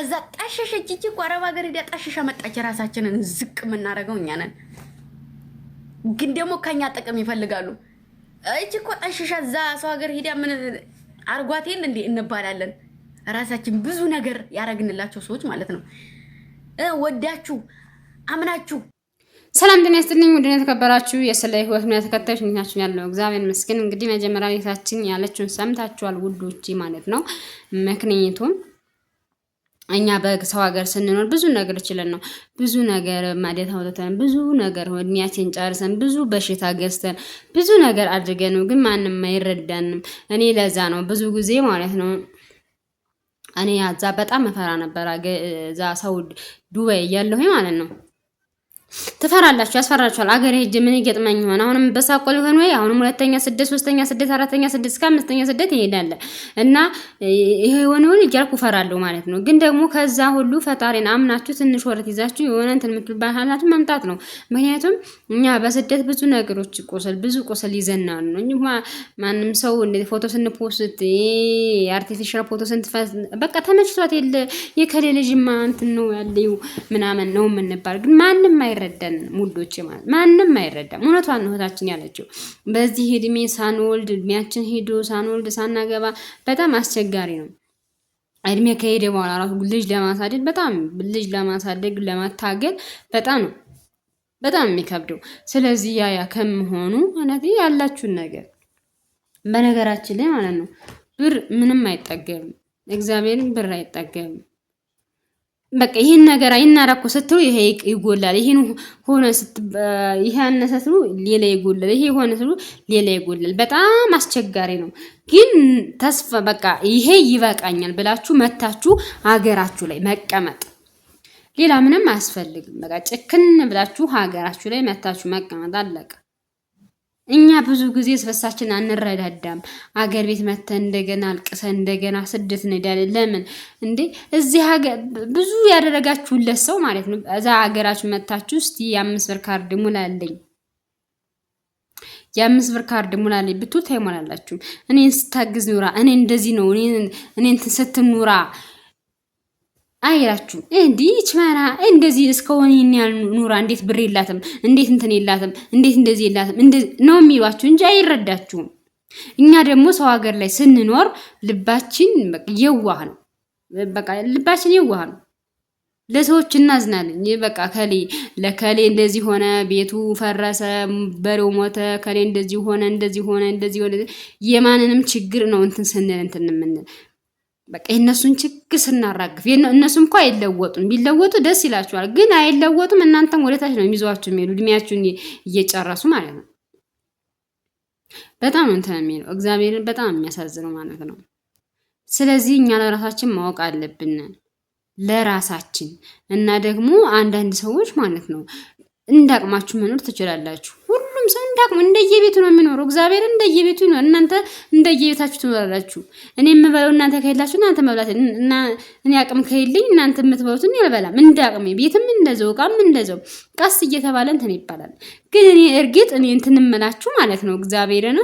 ከዛ ጣሸሸች እቺ ቆረባ ሀገር ሄዳ ጣሸሻ መጣች። ራሳችንን ዝቅ የምናደርገው እኛ ነን። ግን ደግሞ ከኛ ጥቅም ይፈልጋሉ። እቺ እኮ ጣሸሻ እዛ ሰው ሀገር ሄዳ ምን አርጓት የለ እንዴ እንባላለን። ራሳችን ብዙ ነገር ያረግንላቸው ሰዎች ማለት ነው። ወዳችሁ አምናችሁ ሰላም ጤና ይስጥልኝ። ወደኔ ተከበራችሁ የስለ ህይወት ምን ተከታዮች እንዴት ያለው እግዚአብሔር ይመስገን። እንግዲህ መጀመሪያ ቤታችን ያለችውን ሰምታችኋል ውዶቼ ማለት ነው። ምክንያቱም እኛ በሰው ሀገር ስንኖር ብዙ ነገር ይችላል ነው ብዙ ነገር ማደት አውጥተን ብዙ ነገር ወድሚያችን ጨርሰን ብዙ በሽታ ገዝተን ብዙ ነገር አድርገን ነው፣ ግን ማንንም አይረዳንም። እኔ ለዛ ነው ብዙ ጊዜ ማለት ነው እኔ ያዛ በጣም መፈራ ነበር። እዛ ሰው ዱባይ ያለሁ ማለት ነው ትፈራላችሁ፣ ያስፈራችኋል። አገሬ ሄጄ ምን ይገጥመኝ ይሆን? አሁንም በሳቆል ይሆን ወይ? አሁንም ሁለተኛ ስደት፣ ሶስተኛ ስደት፣ አራተኛ ስደት እስከ አምስተኛ ስደት ይሄዳል እና ይሄ የሆነውን እያልኩ ፈራለሁ ማለት ነው። ግን ደግሞ ከዛ ሁሉ ፈጣሪን አምናችሁ ትንሽ ወረት ይዛችሁ የሆነ እንትን የምትባል ሀላችሁ መምጣት ነው። ምክንያቱም እኛ በስደት ብዙ ነገሮች ብዙ ቁስል ይዘናል ነው። ማንም ሰው እንደ ፎቶ ስንፖስት አርቲፊሻል ፎቶ ስንትፈስ በቃ ተመችቷት የለ የከሌ ልጅማ እንትን ነው ያለው ምናምን ነው የምንባል፣ ግን ማንም አይረዳን ሙዶች ማለት ማንም አይረዳም። እውነቷን ነው እህታችን ያለችው። በዚህ እድሜ ሳንወልድ እድሜያችን ሄዶ ሳንወልድ ሳናገባ በጣም አስቸጋሪ ነው። እድሜ ከሄደ በኋላ ራሱ ልጅ ለማሳደግ ለማታገል በጣም የሚከብደው። ስለዚህ ያ ከመሆኑ ማለት ያላችሁን ነገር በነገራችን ላይ ማለት ነው ብር ምንም አይጠገብም። እግዚአብሔርን ብር አይጠገብም። በቃ ይሄን ነገር አይናራኩ ስትሉ ይሄ ይጎላል፣ ይሄን ሆነ ይሄ አነሰ ስትሉ ሌላ ይጎላል፣ ይሄ ሆነ ስትሉ ሌላ ይጎላል። በጣም አስቸጋሪ ነው። ግን ተስፋ በቃ ይሄ ይበቃኛል ብላችሁ መታችሁ ሀገራችሁ ላይ መቀመጥ፣ ሌላ ምንም አያስፈልግም። በቃ ጭክን ብላችሁ ሀገራችሁ ላይ መታችሁ መቀመጥ አለቀ። እኛ ብዙ ጊዜ ስበሳችን አንረዳዳም። አገር ቤት መተን እንደገና አልቅሰን እንደገና ስደት እንሄዳለን። ለምን እንዴ? እዚህ ሀገር ብዙ ያደረጋችሁለት ሰው ማለት ነው እዛ ሀገራችሁ መታችሁ እስቲ የ5 ብር ካርድ ሙላልኝ የ5 ብር ካርድ ሙላልኝ ብትሉ ታይሞላላችሁ። እኔን ስታግዝ ኑራ፣ እኔ እንደዚህ ነው እኔን ስትኑራ አይራችሁ እንዴ ይችማራ እንደዚህ እስከሆነ ያል ኑራ እንዴት ብር የላትም እንዴት እንትን የላትም እንዴት እንደዚህ የላትም ነው የሚሏችሁ እንጂ አይረዳችሁም። እኛ ደግሞ ሰው ሀገር ላይ ስንኖር ልባችን የዋህ ነው። በቃ ልባችን የዋህ ነው። ለሰዎች እናዝናለን። በቃ ለከሌ እንደዚህ ሆነ፣ ቤቱ ፈረሰ፣ በሬው ሞተ፣ ከሌ እንደዚህ ሆነ የማንንም ችግር ነው እንትን ስንል እንትን ምን በቃ የነሱን ችግር ስናራግፍ እነሱም እንኳን አይለወጡም። ቢለወጡ ደስ ይላችኋል፣ ግን አይለወጡም። እናንተም ወደታች ነው የሚይዟችሁ የሚሄዱ እድሜያችሁን እየጨረሱ ማለት ነው። በጣም እንትን የሚለው እግዚአብሔርን በጣም የሚያሳዝነው ማለት ነው። ስለዚህ እኛ ለራሳችን ማወቅ አለብን ለራሳችን እና ደግሞ አንዳንድ ሰዎች ማለት ነው እንዳቅማችሁ መኖር ትችላላችሁ። ሁሉም ሰው እንዳቅሙ እንደየቤቱ ነው የሚኖረው። እግዚአብሔር እንደየቤቱ ነው። እናንተ እንደየቤታችሁ ትኖራላችሁ። እኔ የምበለው እናንተ ከሄላችሁ እናንተ መብላት እና እኔ አቅም ከሄልኝ እናንተ የምትበሉትን ያልበላም። እንዳቅሜ ቤትም እንደዛው ቃም እንደዛው ቀስ እየተባለ እንትን ይባላል። ግን እኔ እርግጥ እኔ እንትን እምላችሁ ማለት ነው እግዚአብሔርን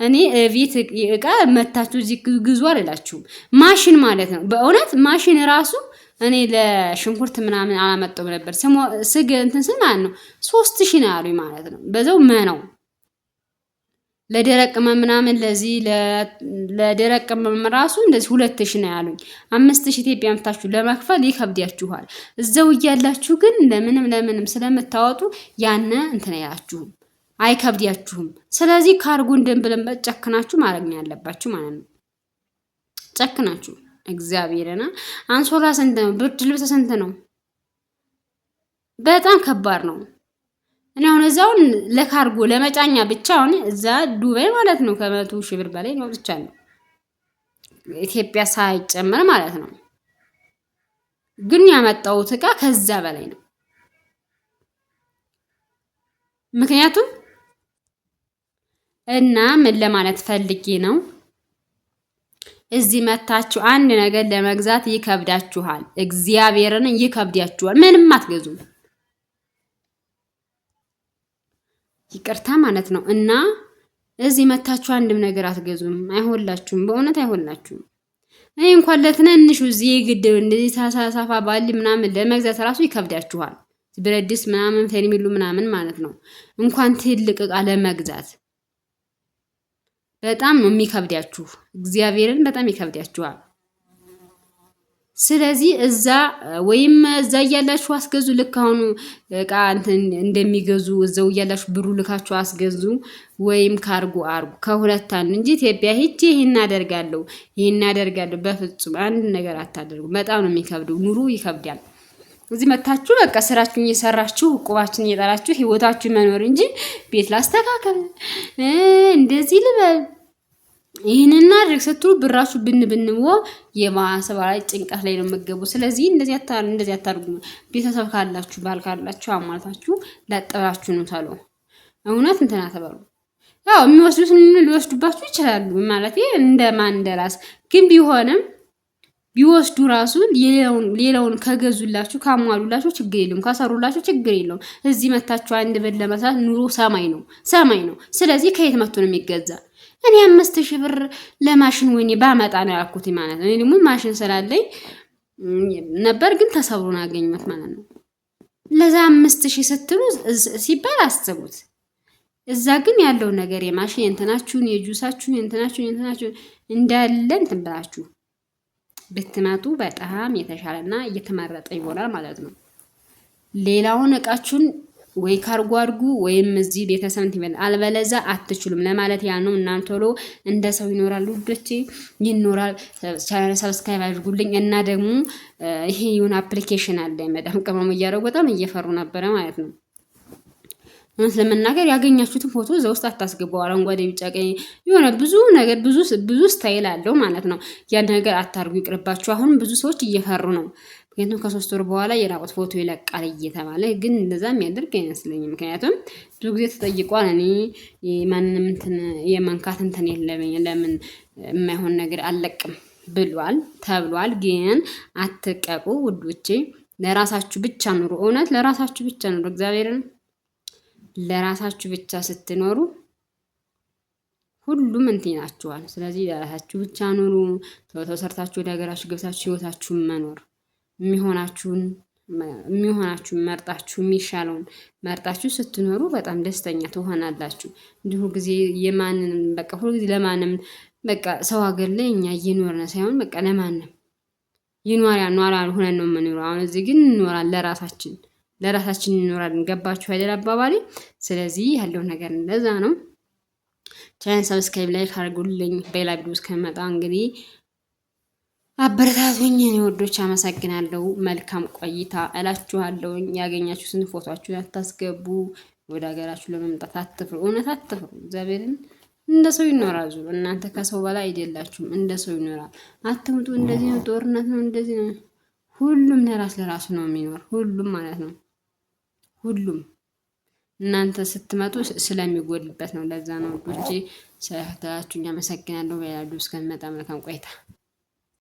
እኔ ቤት እቃ መታችሁ እዚህ ግዙ አልላችሁም። ማሽን ማለት ነው በእውነት ማሽን ራሱ እኔ ለሽንኩርት ምናምን አላመጣው ነበር ስግ እንትን ስል ማለት ነው 3000 ነው ያሉኝ ማለት ነው። በዛው ነው ለደረቅ ምናምን ለዚህ ለደረቅ ራሱ እንደዚህ 2000 ነው ያሉኝ። 5000 ኢትዮጵያ አምጥታችሁ ለማክፈል ይከብዳችኋል። እዛው እያላችሁ ግን ለምንም ስለምታወጡ ያነ እንትን ያላችሁም አይከብዳችሁም። ስለዚህ ካርጎ እንደምብለን ጨክናችሁ ማድረግ ነው ያለባችሁ ማለት ነው። ጨክናችሁ እግዚአብሔርና አንሶላ ስንት ነው? ብርድ ልብስ ስንት ነው? በጣም ከባድ ነው። እኔ አሁን እዛው ለካርጎ ለመጫኛ ብቻ አሁን እዛ ዱባይ ማለት ነው ከ100,000 ብር በላይ ነው ብቻ ነው ኢትዮጵያ ሳይጨመር ማለት ነው። ግን ያመጣሁት እቃ ከዛ በላይ ነው። ምክንያቱም እና ምን ለማለት ፈልጌ ነው እዚህ መታችሁ አንድ ነገር ለመግዛት ይከብዳችኋል። እግዚአብሔርን ይከብዳችኋል። ምንም አትገዙም። ይቅርታ ማለት ነው። እና እዚህ መታችሁ አንድም ነገር አትገዙም። አይሆንላችሁም፣ በእውነት አይሆንላችሁም። እኔ እንኳን ለትንንሹ እዚህ ግድ እንደዚህ ሳሳፋ ባሊ ምናምን ለመግዛት ራሱ ይከብዳችኋል። ብረት ድስት ምናምን ፌርሚሉ ምናምን ማለት ነው። እንኳን ትልቅ እቃ ለመግዛት በጣም ነው የሚከብዳችሁ። እግዚአብሔርን በጣም ይከብዳችኋል። ስለዚህ እዛ ወይም እዛ እያላችሁ አስገዙ። ልክ አሁን እቃ እንደሚገዙ እዛው እያላችሁ ብሩ ልካችሁ አስገዙ፣ ወይም ካርጎ አርጉ። ከሁለት አንዱ እንጂ ኢትዮጵያ ሄጄ ይሄን አደርጋለሁ በፍጹም አንድ ነገር አታደርጉ። በጣም ነው የሚከብደው። ኑሮ ይከብዳል። እዚህ መታችሁ በቃ ስራችሁን እየሰራችሁ ዕቁባችሁን እየጠራችሁ ህይወታችሁን መኖር እንጂ ቤት ላስተካከል እንደዚህ ልበል ይህንና አድርግ ስትሉ ብራችሁ ብንብንዎ የማሰብ ላይ ጭንቀት ላይ ነው የምትገቡ። ስለዚህ እንደዚህ አታርጉ። ቤተሰብ ካላችሁ ባል ካላችሁ አሟልታችሁ ላጠራችሁ ነው ታለው እውነት እንትና ተበሉ። ያው የሚወስዱትን ሊወስዱባችሁ ይችላሉ ማለት እንደማን እንደራስ ግን ቢወስዱ ራሱ ሌላውን ከገዙላችሁ ካሟሉላችሁ ችግር የለውም፣ ካሰሩላችሁ ችግር የለውም። እዚህ መታችሁ አንድ ብር ለመስራት ኑሮ ሰማይ ነው። ስለዚህ ከየት መጥቶ ነው የሚገዛ? እኔ 5000 ብር ለማሽን ወይኔ ባመጣ ነው ያልኩት ማለት ነው። እኔ ደግሞ ማሽን ስላለኝ ነበር ግን ተሰብሮን አገኘሁት ማለት ነው። ለዛ 5000 ስትሉ ሲባል አስቡት። እዛ ግን ያለው ነገር የማሽን እንትናችሁን የጁሳችሁን እንትናችሁን እንዳለ እንትን ብላችሁ ብትመጡ በጣም የተሻለና እየተመረጠ ይሆናል ማለት ነው። ሌላውን እቃችሁን ወይ ካርጎ አድርጉ ወይም እዚህ ቤተሰብ እንትን አልበለዛ አትችሉም ለማለት ያ ነው። እናንተ ቶሎ እንደ ሰው ይኖራል ውዶቼ ይኖራል። ቻናል ሰብስክራይብ አድርጉልኝ እና ደግሞ ይሄ የሆነ አፕሊኬሽን አለ መዳም ቀመሙ እያደረጉ በጣም እየፈሩ ነበረ ማለት ነው። ለመናገር ያገኛችሁትን ፎቶ እዛ ውስጥ አታስገቡ። አረንጓዴ፣ ቢጫ፣ ቀይ የሆነ ብዙ ነገር ብዙ ስታይል አለው ማለት ነው። ያን ነገር አታርጉ ይቅርባችሁ። አሁን ብዙ ሰዎች እየፈሩ ነው። ምክንያቱም ከ3 ወር በኋላ የራቁት ፎቶ ይለቃል እየተባለ ግን እንደዛ የሚያደርግ አይመስለኝም። ምክንያቱም ብዙ ጊዜ ተጠይቋል። እኔ ማንንም እንትን የመንካት እንትን የለብኝ ለምን የማይሆን ነገር አልለቅም ተብሏል። ግን አትቀቁ ውዶቼ። ለራሳችሁ ብቻ ኑሩ። እውነት ለራሳችሁ ብቻ ኑሩ። እግዚአብሔርን ለራሳችሁ ብቻ ስትኖሩ ሁሉም እንትን ይላችኋል። ስለዚህ ለራሳችሁ ብቻ ኑሩ። ተሰርታችሁ ወደ ሀገራችሁ ገብታችሁ ህይወታችሁን መኖር የሚሆናችሁን መርጣችሁ የሚሻለውን መርጣችሁ ስትኖሩ በጣም ደስተኛ ትሆናላችሁ። እንዲሁ ጊዜ የማንንም በቃ ሁሉ ጊዜ ለማንም በቃ ሰው ሀገር ላይ እኛ እየኖርነ ሳይሆን በቃ ለማንም ይኖራል ሆነን ነው የምንኖረው። አሁን እዚህ ግን እንኖራለን ለራሳችን እንኖራለን። ገባችሁ አይደል አባባሌ? ስለዚህ ያለው ነገር እንደዛ ነው። ቻናል ሰብስክራይብ ላይክ አድርጉልኝ። በሌላ ቪዲዮ እስከመጣ እንግዲህ አበረታቱኝ። እኔ ወዶች አመሰግናለሁ። መልካም ቆይታ እላችኋለሁ። ያገኛችሁትን ፎቶአችሁን አታስገቡ። ወደ ሀገራችሁ ለመምጣት አትፍሩ። እውነት አትፍሩ። እግዚአብሔርን እንደ ሰው ይኖራል። እናንተ ከሰው በላይ አይደላችሁም። እንደ ሰው ይኖራል። አትምጡ። እንደዚህ ነው፣ ጦርነት ነው፣ እንደዚህ ነው። ሁሉም ለራሱ ነው የሚኖር። ሁሉም ማለት ነው። ሁሉም እናንተ ስትመጡ ስለሚጎድልበት ነው። ለዛ ነው ውዶቼ። ስለተከታተላችሁኝ አመሰግናለሁ። በሌላ ቪዲዮ እስከምመጣ መልካም ቆይታ